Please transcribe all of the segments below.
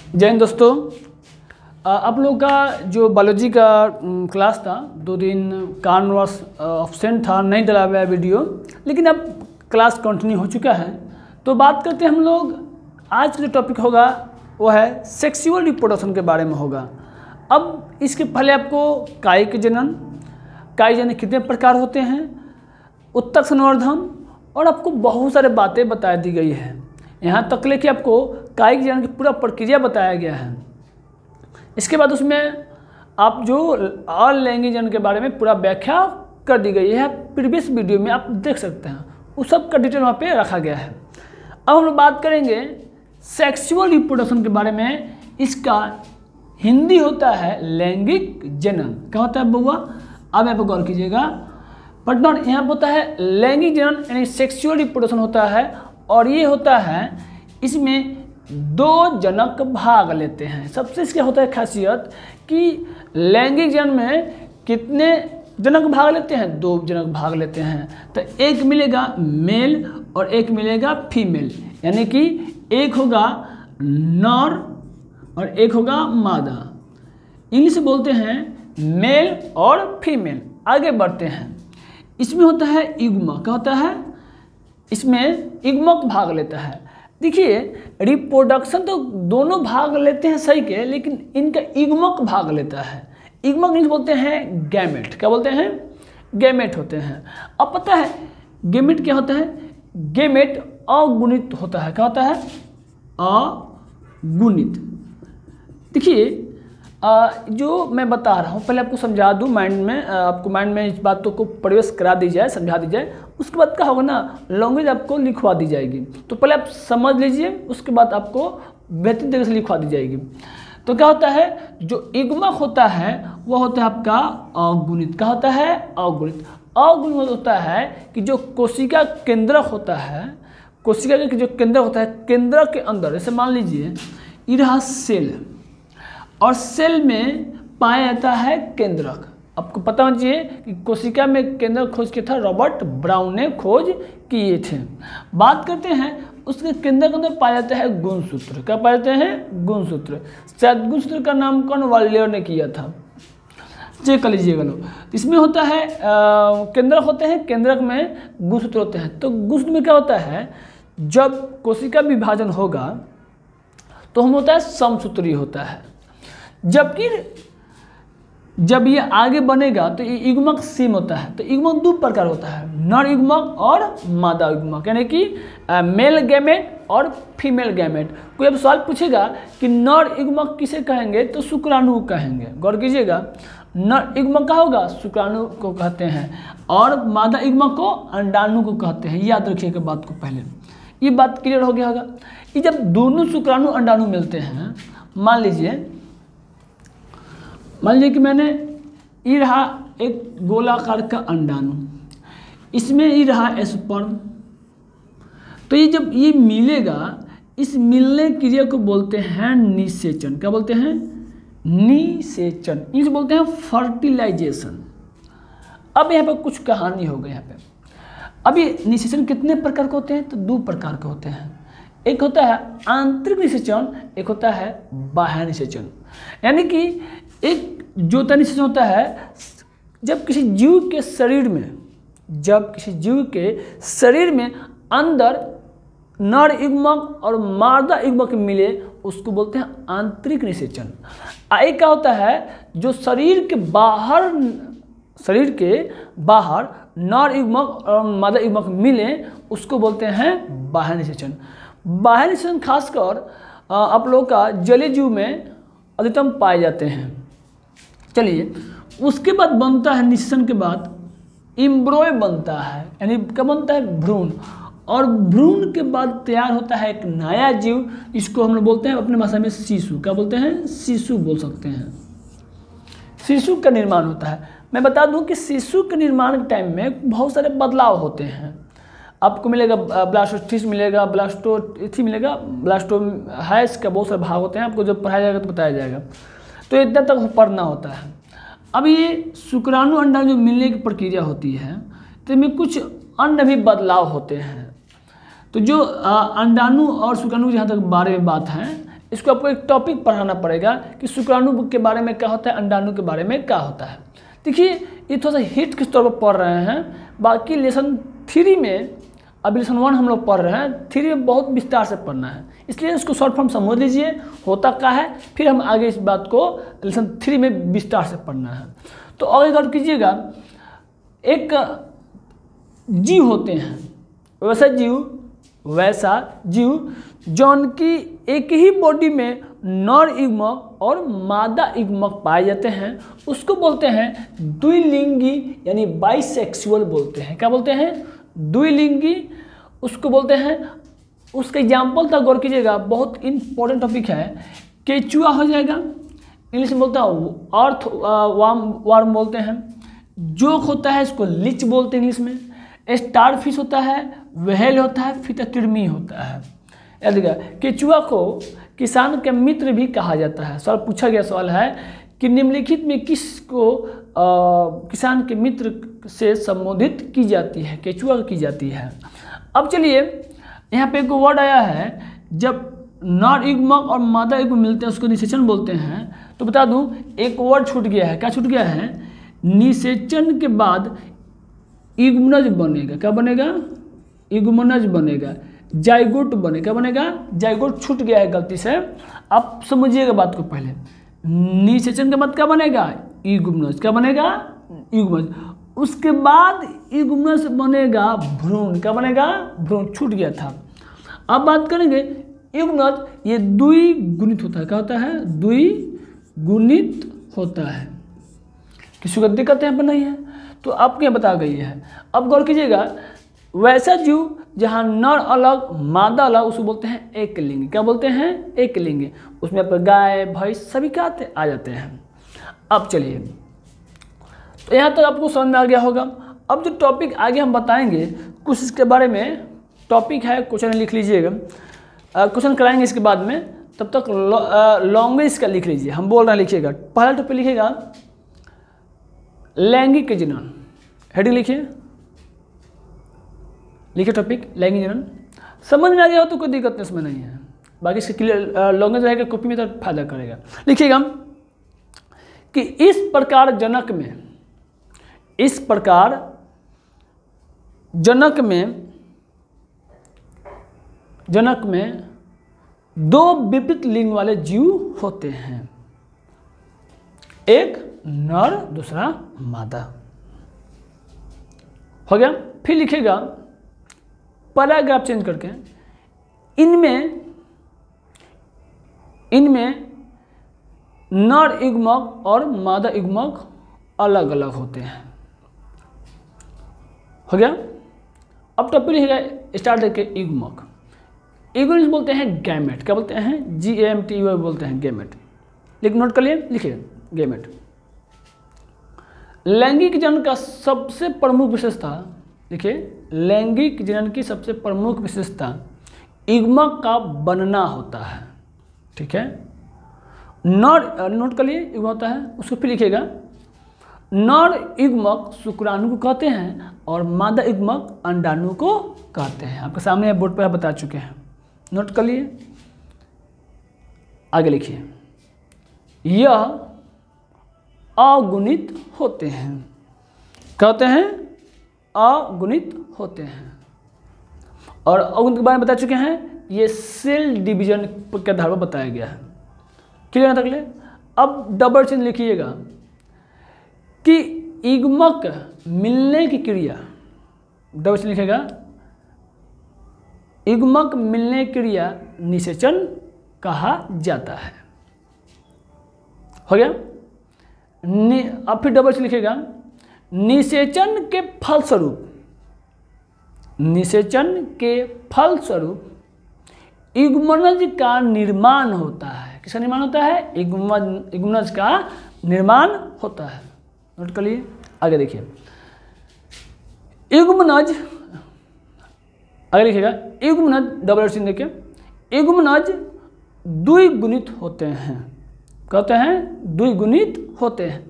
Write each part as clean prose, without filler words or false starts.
जय हिंद दोस्तों। आप लोगों का जो बायोलॉजी का क्लास था 2 दिन कारणवश ऑब्सेंट था, नहीं डला हुआ वीडियो, लेकिन अब क्लास कंटिन्यू हो चुका है। तो बात करते हैं हम लोग, आज का जो टॉपिक होगा वो है सेक्सुअल रिप्रोडक्शन के बारे में होगा। अब इसके पहले आपको कायिक जनन कितने प्रकार होते हैं, उत्तक संवर्धन और आपको बहुत सारे बातें बता दी गई है। यहाँ तक ले कि आपको कायिक जनन की पूरा प्रक्रिया बताया गया है। इसके बाद उसमें आप जो अलैंगिक जनन के बारे में पूरा व्याख्या कर दी गई है, प्रीवियस वीडियो में आप देख सकते हैं, उस सब का डिटेल वहाँ पे रखा गया है। अब हम लोग बात करेंगे सेक्सुअल रिप्रोडक्शन के बारे में। इसका हिंदी होता है लैंगिक जनन। क्या होता है बउआ? अब यहाँ पर गौर कीजिएगा, पटना यहाँ पर होता है लैंगिक जनन यानी सेक्सुअल रिप्रोडक्शन होता है, और ये होता है इसमें 2 जनक भाग लेते हैं। सबसे इसका होता है खासियत कि लैंगिक जनन में कितने जनक भाग लेते हैं? 2 जनक भाग लेते हैं। तो एक मिलेगा मेल और एक मिलेगा फीमेल, यानी कि एक होगा नर और एक होगा मादा। इंग्लिश बोलते हैं मेल और फीमेल। आगे बढ़ते हैं, इसमें होता है युग्मक। क्या होता है? इसमें युग्मक भाग लेता है। देखिए, रिप्रोडक्शन तो दोनों भाग लेते हैं सही के, लेकिन इनका युग्मक भाग लेता है। युग्मक इंग्लिश बोलते हैं गैमेट। क्या बोलते हैं? गैमेट होते हैं। अब पता है गैमेट क्या होता है? गैमेट अगुणित होता है। क्या होता है? अगुणित। देखिए, जो मैं बता रहा हूँ पहले आपको समझा दूँ, माइंड में आपको माइंड में इस बातों को प्रवेश करा दी जाए, समझा दी जाए। उसके बाद क्या होगा ना, लैंग्वेज आपको लिखवा दी जाएगी। तो पहले आप समझ लीजिए, उसके बाद आपको बेहतरीन तरीके से लिखवा दी जाएगी। तो क्या होता है, जो युग्मक होता है वो होता है आपका अगुणित। क्या होता है? अगुणित। अगुणित होता है कि जो कोशिका केंद्रक होता है, कोशिका का जो केंद्रक होता है, केंद्रक के अंदर जैसे मान लीजिए ये रहा सेल, और सेल में पाया जाता है केंद्रक। आपको पता होना चाहिए कि कोशिका में केंद्रक खोज किया था रॉबर्ट ब्राउन ने खोज किए थे। बात करते हैं उसके केंद्र के अंदर पाया जाता है गुणसूत्र। क्या पाया जाते हैं? गुणसूत्र। शायद गुणसूत्र का नामकरण वाल्लियर ने किया था, चेक कर लीजिएगा लोग। इसमें होता है केंद्रक होते हैं, केंद्रक में गुणसूत्र होते हैं। तो गुणसूत्र में क्या होता है, जब कोशिका विभाजन होगा तो हम होता है समसूत्री होता है, जबकि जब ये आगे बनेगा तो ये युग्मक सीम होता है। तो युग्मक 2 प्रकार होता है, नर युग्मक और मादा युग्मक, यानी कि मेल गैमेट और फीमेल गैमेट। कोई अब सवाल पूछेगा कि नर युग्मक किसे कहेंगे, तो शुक्राणु कहेंगे। गौर कीजिएगा, नर युग्मक का होगा शुक्राणु को कहते हैं, और मादा युग्मक को अंडाणु को कहते हैं। याद रखिएगा बात को, पहले ये बात क्लियर हो गया होगा। ये जब दोनों शुक्राणु अंडाणु मिलते हैं, मान लीजिए कि मैंने ये रहा एक गोलाकार का अंडाणु, इसमें ये रहा स्पर्म। तो ये जब ये मिलेगा, इस मिलने क्रिया को बोलते हैं निषेचन। क्या बोलते हैं? निषेचन। इसे बोलते हैं फर्टिलाइजेशन। अब यहाँ पर कुछ कहानी हो गई। यहाँ पे अब ये निषेचन कितने प्रकार के होते हैं? तो 2 प्रकार के होते हैं। एक होता है आंतरिक निषेचन, एक होता है बाह्य निषेचन। यानी कि एक जो निषेचन होता है जब किसी जीव के शरीर में अंदर नर युग्मक और मादा युग्मक मिले, उसको बोलते हैं आंतरिक निषेचन। एक क्या होता है, जो शरीर के बाहर नर युग्मक और मादा युग्मक मिले, उसको बोलते हैं बाह्य निषेचन। बाह्य निषेचन खासकर आप लोगों का जलीय जीव में अधिकतम पाए जाते हैं। चलिए, उसके बाद बनता है निषेचन के बाद एम्ब्रॉय बनता है, यानी क्या बनता है? भ्रूण। और भ्रूण के बाद तैयार होता है एक नया जीव, इसको हम लोग बोलते हैं अपने भाषा में शिशु। क्या बोलते हैं? शिशु बोल सकते हैं। शिशु का निर्माण होता है। मैं बता दूं कि शिशु के निर्माण के टाइम में बहुत सारे बदलाव होते हैं। आपको मिलेगा ब्लास्टोसिस्ट मिलेगा, ब्लास्टोथी मिलेगा, ब्लास्टोहाइस का बहुत सारे भाग होते हैं। आपको जब पढ़ाया जाएगा तो बताया जाएगा, तो इतना तक पढ़ना होता है। अब ये शुक्राणु अंडाणु जो मिलने की प्रक्रिया होती है, तो इसमें कुछ अन्य भी बदलाव होते हैं। तो जो अंडाणु और शुक्राणु जहाँ तक बारे में बात है, इसको आपको एक टॉपिक पढ़ाना पड़ेगा कि शुक्राणु के बारे में क्या होता है, अंडाणु के बारे में क्या होता है। देखिए ये थोड़ा सा हिट के तौर पर पढ़ रहे हैं, बाकी लेसन 3 में, अभी लेसन 1 हम लोग पढ़ रहे हैं, 3 में बहुत विस्तार से पढ़ना है, इसलिए इसको शॉर्ट फॉर्म समझ लीजिए होता क्या है, फिर हम आगे इस बात को लेसन 3 में विस्तार से पढ़ना है। तो आगे गौर कीजिएगा, एक जीव होते हैं, वैसा जीव जौन की एक ही बॉडी में नर युग्मक और मादा युग्मक पाए जाते हैं, उसको बोलते हैं द्विलिंगी यानी बाइसेक्सुअल बोलते हैं। क्या बोलते हैं? द्विलिंगी, उसको बोलते हैं। उसका एग्जाम्पल तक गौर कीजिएगा, बहुत इंपॉर्टेंट टॉपिक है। केचुआ हो जाएगा, इंग्लिश में बोलता है अर्थ वार्म बोलते हैं। जोक होता है, इसको लिच बोलते हैं इंग्लिश में। स्टार फिश होता है, व्हेल होता है, फिटकृमि होता है। याद रखिएगा, केचुआ को किसान के मित्र भी कहा जाता है। सवाल पूछा गया सवाल है कि निम्नलिखित में किसको किसान के मित्र से संबोधित की जाती है? केचुआ की जाती है। अब चलिए यहाँ पे एक वर्ड आया है, जब नर युग्मक और मादा युग्मक मिलते हैं उसको निषेचन बोलते हैं। तो बता दूं एक वर्ड छूट गया है। क्या छूट गया है? निषेचन के बाद युग्मनज बनेगा। क्या बनेगा? युग्मनज बनेगा, जाइगोट बनेगा। क्या बनेगा? जाइगोट छूट गया है गलती से, आप समझिएगा बात को पहले। निषेचन के बाद क्या बनेगा? युग्मनज। क्या बनेगा? युग्मनज। उसके बाद युग्मनज बनेगा भ्रूण। क्या बनेगा? भ्रूण। छूट गया था। अब बात करेंगे युग्मनज, ये द्विगुणित होता है। क्या होता है? द्विगुणित होता है। किसी को दिक्कत यहाँ पर नहीं है, तो आपको यहाँ बता गई है। अब गौर कीजिएगा, वैसा जीव जहाँ नर अलग मादा अलग, उसको बोलते हैं एक लिंग। क्या बोलते हैं? एक लिंग। उसमें पर गाय भैंस सभी क्या आ जाते हैं। अब चलिए, तो यहाँ तक आपको समझ में आ गया होगा। अब जो टॉपिक आगे हम बताएंगे कुछ इसके बारे में टॉपिक है, क्वेश्चन लिख लीजिएगा, क्वेश्चन कराएंगे इसके बाद में। तब तक लैंग्वेज का लिख लीजिए, हम बोल रहे हैं लिखिएगा। पहला टॉपिक लिखिएगा लैंगिक जनन। हेडिंग लिखिए, लिखिए टॉपिक लैंगिक जनन। समझ में आ गया हो तो कोई दिक्कत इसमें नहीं है, बाकी इसके क्लियर लैंग्वेज रहेगा कॉपी में तो फायदा करेगा। लिखिएगा कि इस प्रकार जनक में दो विपरीत लिंग वाले जीव होते हैं, एक नर दूसरा मादा। हो गया। फिर लिखेगा पैराग्राफ चेंज करके, इनमें नर युग्मक और मादा युग्मक अलग अलग होते हैं। हो गया। अब टॉपिक लिखेगा स्टार्ट करके युग्मक। युग्मक बोलते हैं गैमेट। क्या बोलते हैं? GAMET बोलते हैं गैमेट। लेकिन नोट कर लिए, लिखिए गैमेट। लैंगिक जनन का सबसे प्रमुख विशेषता, देखिए लैंगिक जनन की सबसे प्रमुख विशेषता युग्मक का बनना होता है। ठीक है, नोट कर लिए युग्मक होता है। उसको फिर लिखिएगा नर युग्मक शुक्राणु को कहते हैं और मादा युग्मक अंडाणु को कहते हैं। आपके सामने बोर्ड पर बता चुके हैं, नोट कर लिए। आगे लिखिए, यह अगुणित होते हैं। क्या होते हैं? अगुणित होते हैं। और अगुणित के बारे में बता चुके हैं, ये सेल डिवीजन के आधार पर बताया गया है। क्लियर तक ले। अब डबल चिन्ह लिखिएगा कि युग्मक मिलने की क्रिया, डबल चिन्ह लिखेगा, युग्मक मिलने की क्रिया निषेचन कहा जाता है। हो गया। अब फिर डबल चिन्ह लिखेगा, निषेचन के फलस्वरूप युग्मनज का निर्माण होता है। किसका निर्माण होता है? युग्मनज का निर्माण होता है। नोट कर लिए। आगे देखिए, युग्मनज, आगे लिखिएगा युग्मनज, डबल चिन्ह देखिए, युग्मनज द्विगुणित होते हैं। कहते हैं द्विगुणित होते हैं।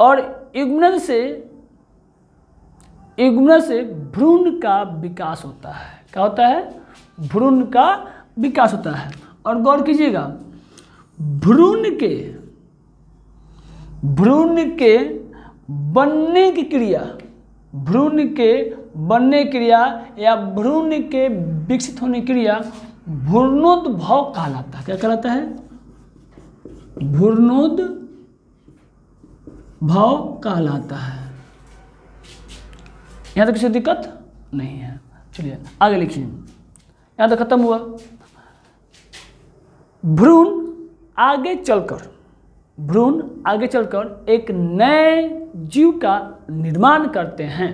और युग्मनज से भ्रूण का विकास होता है। क्या होता है? भ्रूण का विकास होता है। और गौर कीजिएगा, भ्रूण के बनने की क्रिया, भ्रूण के बनने क्रिया या भ्रूण के विकसित होने की क्रिया भ्रूणोद्भव कहलाता है। क्या कहलाता है? भ्रूणोद्भव कहलाता है। यहां तक किसी दिक्कत नहीं है। चलिए आगे लिखिए, यहां तक खत्म हुआ। भ्रूण आगे चलकर एक नए जीव का निर्माण करते हैं।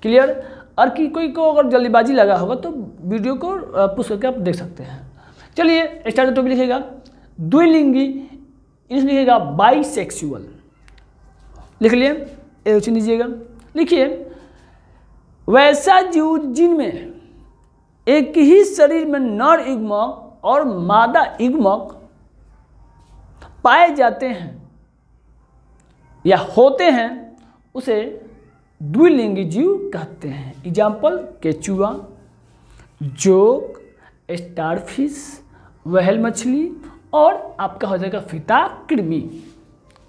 क्लियर? और कि कोई को अगर जल्दीबाजी लगा होगा तो वीडियो को पुश करके आप देख सकते हैं। चलिए स्टार्ट टॉपिक लिखिएगा, द्विलिंगी, इंग्लिश लिखिएगा बाइसेक्सुअल। लिख लिए, चुन लीजिएगा। लिखिए, वैसा जीव जिनमें एक ही शरीर में नर युग्मक और मादा युग्मक पाए जाते हैं या होते हैं उसे द्विलिंगी जीव कहते हैं। एग्जाम्पल, केचुआ, जोक, स्टारफिश, व्हेल मछली और आपका हो जाएगा फीता कृमि।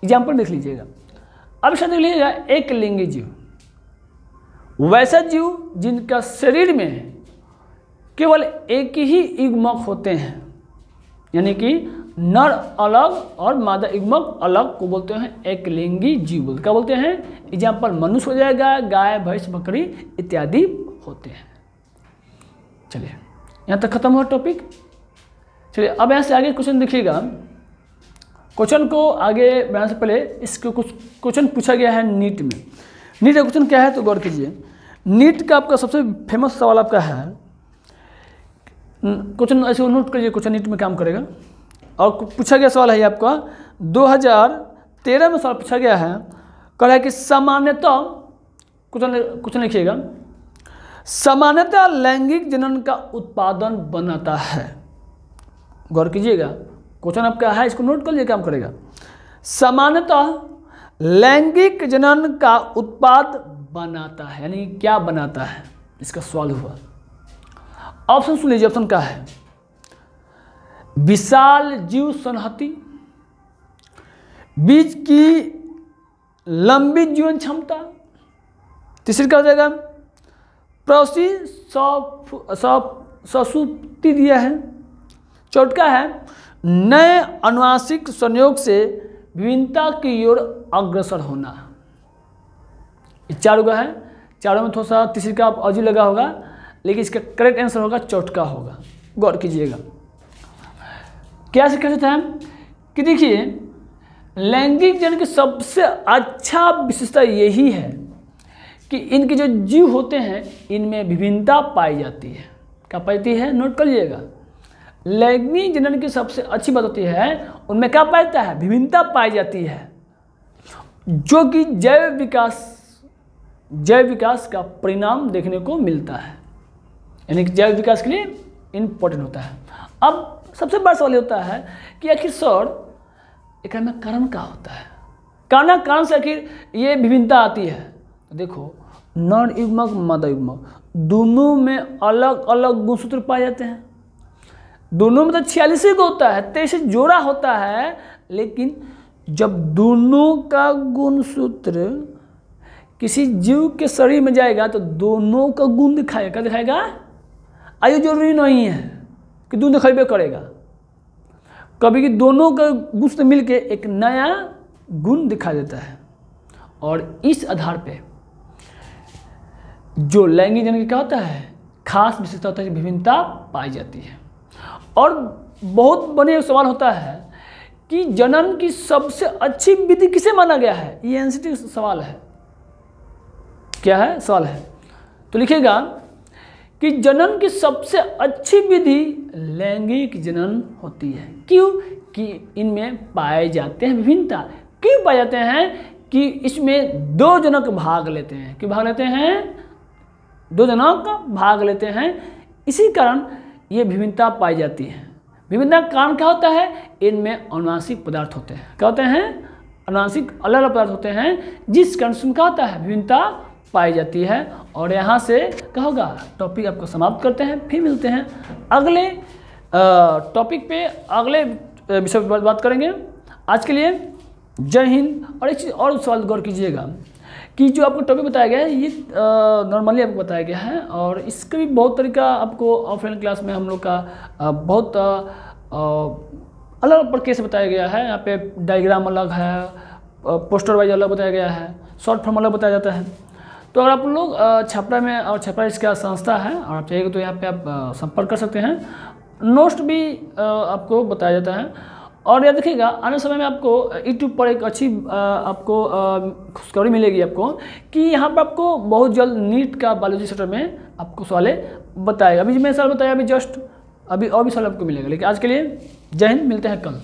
एग्जाम्पल देख लीजिएगा। अब इसका देख लीजिएगा एक लिंगी जीव, वैसा जीव जिनका शरीर में केवल एक ही युग्मक होते हैं, यानी कि नर अलग और मादा युग्मक अलग को बोलते हैं एक लिंगी जीव। क्या बोलते हैं? एग्जाम्पल मनुष्य हो जाएगा, गाय, भैंस, बकरी इत्यादि होते हैं। चलिए यहाँ तक खत्म हुआ टॉपिक। चलिए अब यहाँ से आगे क्वेश्चन देखिएगा। क्वेश्चन को आगे बढ़ाने से पहले इसको कुछ क्वेश्चन पूछा गया है नीट में। नीट का क्वेश्चन क्या है तो गौर कीजिए। नीट का आपका सबसे फेमस सवाल आपका है, क्वेश्चन ऐसे नोट करिए, क्वेश्चन नीट में काम करेगा। और पूछा गया सवाल है आपका 2013 में सवाल पूछा गया है, कह रहा है कि सामान्यतः, क्वेश्चन लिखिएगा, सामान्यतः लैंगिक जनन का उत्पादन बनाता है। गौर कीजिएगा, क्वेश्चन आपका है, इसको नोट कर लीजिए, काम करेगा। सामान्यतः लैंगिक जनन का उत्पाद बनाता है, यानी क्या बनाता है, इसका सवाल हुआ। ऑप्शन सुन लीजिए, ऑप्शन क्या है? विशाल जीव संहति, बीज की लंबी जीवन क्षमता, तीसरी क्या हो जाएगा? प्रौसी ससुप्ति दिया है, चौथा है नए अनुवांशिक संयोग से विभिन्नता की ओर अग्रसर होना। चारों का है, चारों में थोड़ा सा तीसरी का अजीब लगा होगा, लेकिन इसका करेक्ट आंसर होगा चौथा होगा। गौर कीजिएगा, क्या से कह सकते हैं कि देखिए लैंगिक जनन की सबसे अच्छा विशेषता यही है कि इनके जो जीव होते हैं इनमें विभिन्नता पाई जाती है। क्या पाई जाती है? नोट कर लीजिएगा। लैंगिक जनन की सबसे अच्छी बात होती है उनमें क्या पाया जाता है? विभिन्नता पाई जाती है, जो कि जैव विकास का परिणाम देखने को मिलता है, यानी कि जैव विकास के लिए इम्पोर्टेंट होता है। अब सबसे बड़ा सवाल होता है कि आखिर सर एक में कारण क्या होता है, कारण से आखिर ये विभिन्नता आती है। देखो नर युग्मक मादा युग्मक दोनों में अलग अलग गुणसूत्र पाए जाते हैं, दोनों में तो 46 को होता है, 23 जोड़ा होता है, लेकिन जब दोनों का गुणसूत्र किसी जीव के शरीर में जाएगा तो दोनों का गुण दिखाएगा। क्या दिखाएगा? आयु जरूरी नहीं है कि दोनों दिखाई करेगा, कभी कि दोनों का गुण से मिलके एक नया गुण दिखा देता है। और इस आधार पे जो लैंगिक जनन की क्या होता है, खास विशेषता होता है, विभिन्नता पाई जाती है। और बहुत बड़े सवाल होता है कि जनन की सबसे अच्छी विधि किसे माना गया है? ये एनसीटी सवाल है। क्या है सवाल है? तो लिखिएगा कि जनन की सबसे अच्छी विधि लैंगिक जनन होती है। क्यों? कि इनमें पाए जाते हैं विभिन्नता। क्यों पाए जाते हैं? कि इसमें दो जनक भाग लेते हैं। क्यों भाग लेते हैं? दो जनक भाग लेते हैं, इसी कारण ये विभिन्नता पाई जाती है। विभिन्नता का कारण क्या होता है? इनमें अनुवांशिक पदार्थ होते हैं। क्या होते हैं? अनुवांशिक अलग अलग पदार्थ होते हैं, जिस कारण से क्या होता है? विभिन्नता पाई जाती है। और यहाँ से क्या होगा? टॉपिक आपको समाप्त करते हैं, फिर मिलते हैं अगले टॉपिक पे अगले विषय पर बात करेंगे। आज के लिए जय हिंद। और एक चीज़ और सवाल गौर कीजिएगा कि जो आपको टॉपिक बताया गया है ये नॉर्मली आपको बताया गया है, और इसका भी बहुत तरीका आपको ऑफलाइन क्लास में हम लोग का बहुत अलग प्रकार से बताया गया है। यहाँ पे डायग्राम अलग है, पोस्टर वाइज अलग बताया गया है, शॉर्ट फॉर्म अलग बताया जाता है। तो अगर आप लोग छपरा में, और छपरा इसका संस्था है और आप चाहिए तो यहाँ पे आप संपर्क कर सकते हैं। नोट्स भी आपको बताया जाता है। और याद रखिएगा आने समय में आपको यूट्यूब पर एक अच्छी आपको खुशखबरी मिलेगी आपको कि यहाँ पर आपको बहुत जल्द नीट का बायोलॉजी सेक्टर में आपको सवाल बताएगा। अभी मैं सवाल बताया अभी जस्ट, अभी और भी सवाल आपको मिलेगा। लेकिन आज के लिए जय हिंद, मिलते हैं कल।